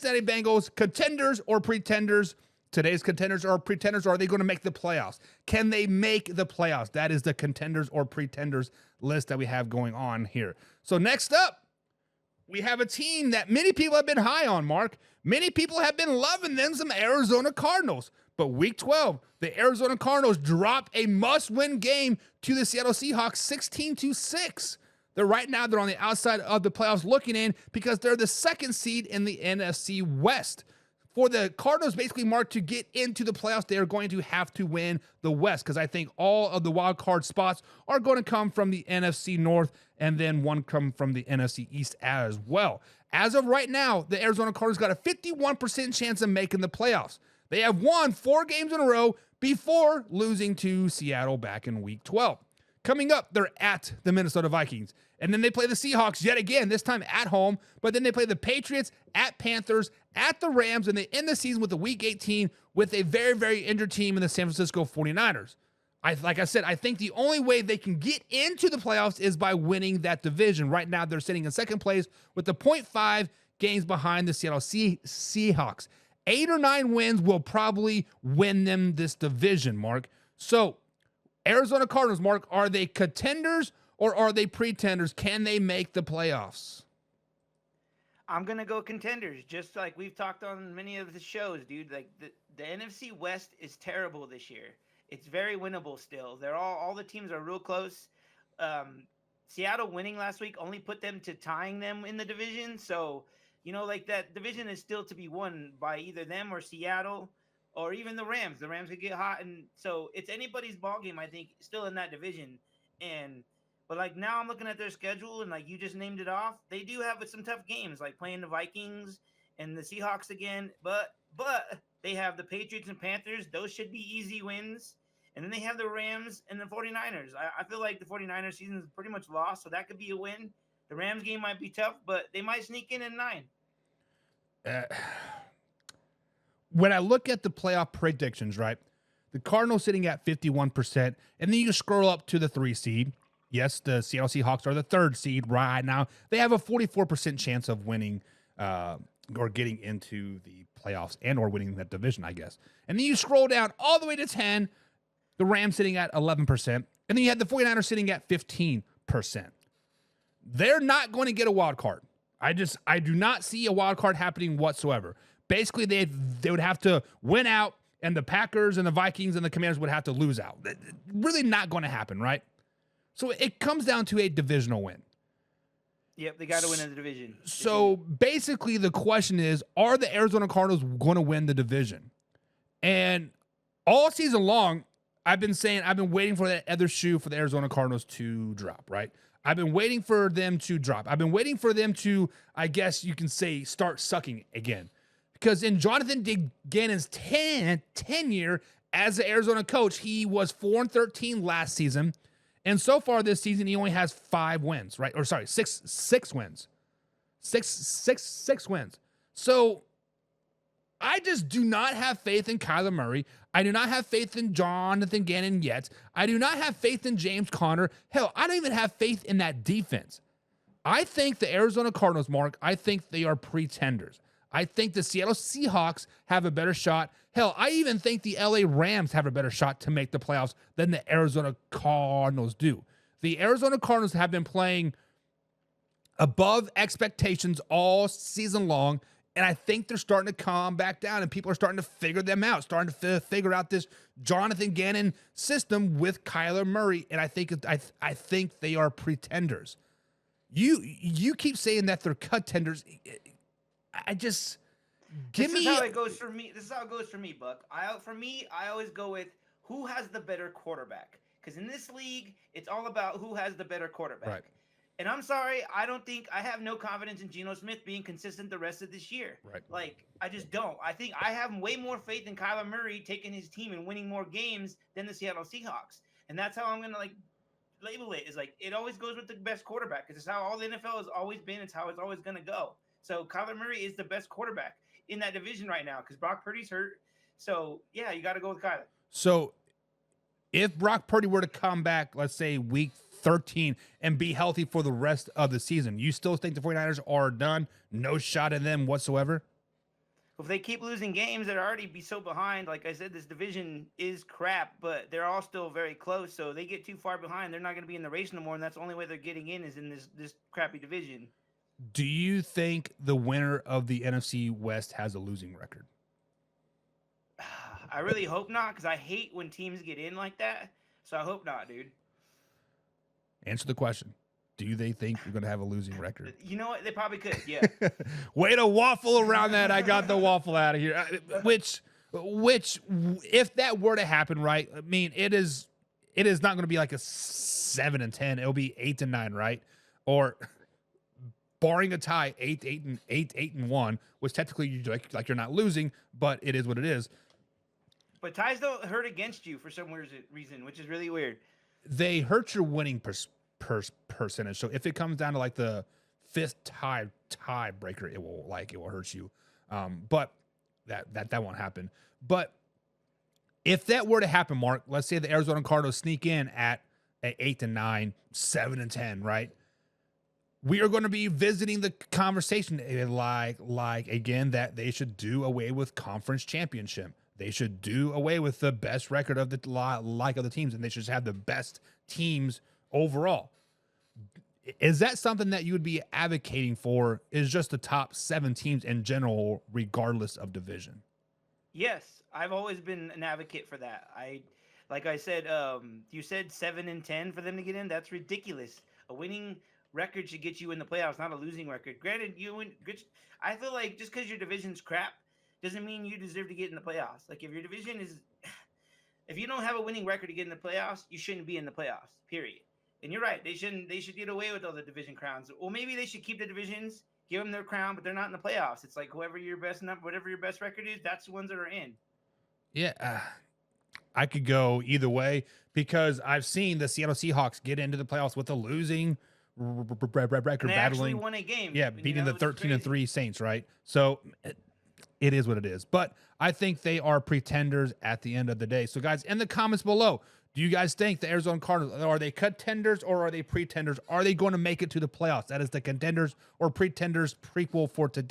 Cincinnati Bengals, contenders or pretenders? Today's contenders or pretenders, or are they going to make the playoffs? Can they make the playoffs? That is the contenders or pretenders list that we have going on here. So next up, we have a team that many people have been high on, Mark. Many people have been loving them, some Arizona Cardinals. But week 12, the Arizona Cardinals drop a must-win game to the Seattle Seahawks 16-6. Right now, they're on the outside of the playoffs looking in because they're the second seed in the NFC West. For the Cardinals, basically, Mark, to get into the playoffs, they are going to have to win the West because I think all of the wild card spots are going to come from the NFC North and then one come from the NFC East as well. As of right now, the Arizona Cardinals got a 51% chance of making the playoffs. They have won 4 games in a row before losing to Seattle back in week 12. Coming up, they're at the Minnesota Vikings. And then they play the Seahawks yet again, this time at home. But then they play the Patriots, at Panthers, at the Rams, and they end the season with a Week 18 with a very, very injured team in the San Francisco 49ers. Like I said, I think the only way they can get into the playoffs is by winning that division. Right now, they're sitting in second place with the 0.5 games behind the Seattle Seahawks. 8 or 9 wins will probably win them this division, Mark. So, Arizona Cardinals, Mark, are they contenders or are they pretenders? Can they make the playoffs? I'm going to go contenders, just like we've talked on many of the shows, dude. Like the NFC West is terrible this year. It's very winnable still. They're all the teams are real close. Seattle winning last week only put them to tying them in the division. So, like that division is still to be won by either them or Seattle or even the Rams. The Rams could get hot. And so it's anybody's ball game, I think, still in that division. But like now I'm looking at their schedule and like you just named it off, they do have some tough games, like playing the Vikings and the Seahawks again. But they have the Patriots and Panthers. Those should be easy wins. And then they have the Rams and the 49ers. I feel like the 49ers season is pretty much lost, so that could be a win. The Rams game might be tough, but they might sneak in at 9. When I look at the playoff predictions, right, the Cardinals sitting at 51%, and then you scroll up to the 3 seed. Yes, the Seattle Seahawks are the 3rd seed right now. They have a 44% chance of winning or getting into the playoffs and or winning that division, I guess. And then you scroll down all the way to 10, the Rams sitting at 11%, and then you had the 49ers sitting at 15%. They're not going to get a wild card. I do not see a wild card happening whatsoever. Basically, they would have to win out, and the Packers and the Vikings and the Commanders would have to lose out. Really not going to happen, right? So it comes down to a divisional win. Yep, they got to win in the division. So basically the question is, are the Arizona Cardinals going to win the division? And all season long, I've been waiting for that other shoe for the Arizona Cardinals to drop, right? I've been waiting for them to drop. I've been waiting for them to, I guess you can say, start sucking again. Because in Jonathan Gannon's tenure as the Arizona coach, he was 4-13 last season. And so far this season, he only has 5 wins, right? Or sorry, six wins. Six wins. So I just do not have faith in Kyler Murray. I do not have faith in Jonathan Gannon yet. I do not have faith in James Conner. Hell, I don't even have faith in that defense. I think the Arizona Cardinals, Mark, I think they are pretenders. I think the Seattle Seahawks have a better shot. Hell, I even think the LA Rams have a better shot to make the playoffs than the Arizona Cardinals do. The Arizona Cardinals have been playing above expectations all season long, and I think they're starting to calm back down, and people are starting to figure them out, starting to figure out this Jonathan Gannon system with Kyler Murray, and I think they are pretenders. You keep saying that they're contenders. This is how it goes for me. This is how it goes for me, Buck. I always go with who has the better quarterback. Because in this league, it's all about who has the better quarterback. Right. And I'm sorry, I have no confidence in Geno Smith being consistent the rest of this year. Right. Like, I just don't. I think I have way more faith in Kyler Murray taking his team and winning more games than the Seattle Seahawks. And that's how I'm going to, label it. Is it always goes with the best quarterback. Because it's how all the NFL has always been. It's how it's always going to go. So Kyler Murray is the best quarterback in that division right now because Brock Purdy's hurt. So, yeah, you got to go with Kyler. So if Brock Purdy were to come back, let's say week 13, and be healthy for the rest of the season, you still think the 49ers are done? No shot at them whatsoever? If they keep losing games, they'd already be so behind. Like I said, this division is crap, but they're all still very close. So they get too far behind, they're not going to be in the race no more. And that's the only way they're getting in is in this crappy division. Do you think the winner of the NFC West has a losing record? I really hope not, because I hate when teams get in like that. So I hope not, dude. Answer the question. Do they think you're going to have a losing record? You know what? They probably could. Yeah. Way to waffle around that. I got the waffle out of here. Which, if that were to happen, right? I mean, it is not going to be like a 7-10. It'll be 8-9, right? Or barring a tie, 8-1, which technically like you're not losing, but it is what it is. But ties don't hurt against you for some reason, which is really weird. They hurt your winning percentage. So if it comes down to like the fifth tiebreaker, it will hurt you. But that won't happen. But if that were to happen, Mark, let's say the Arizona Cardinals sneak in at 8-9, 7-10, right? We are going to be visiting the conversation like again that they should do away with conference championship. They should do away with the best record of the other teams, and they should just have the best teams overall. Is that something that you would be advocating for? Is just the top 7 teams in general, regardless of division? Yes, I've always been an advocate for that. Like I said, you said 7-10 for them to get in. That's ridiculous. A winning record should get you in the playoffs, not a losing record. Granted, I feel like just because your division's crap doesn't mean you deserve to get in the playoffs. Like if your division is, if you don't have a winning record to get in the playoffs, you shouldn't be in the playoffs. Period. And you're right. They should get away with all the division crowns. Well, maybe they should keep the divisions, give them their crown, but they're not in the playoffs. It's like whatever your best record is, that's the ones that are in. Yeah, I could go either way because I've seen the Seattle Seahawks get into the playoffs with a losing record, and they battling. actually won a game. Yeah, beating the 13-3 Saints, right? So it is what it is. But I think they are pretenders at the end of the day. So, guys, in the comments below, do you guys think the Arizona Cardinals, are they contenders or are they pretenders? Are they going to make it to the playoffs? That is the Contenders or Pretenders prequel for today.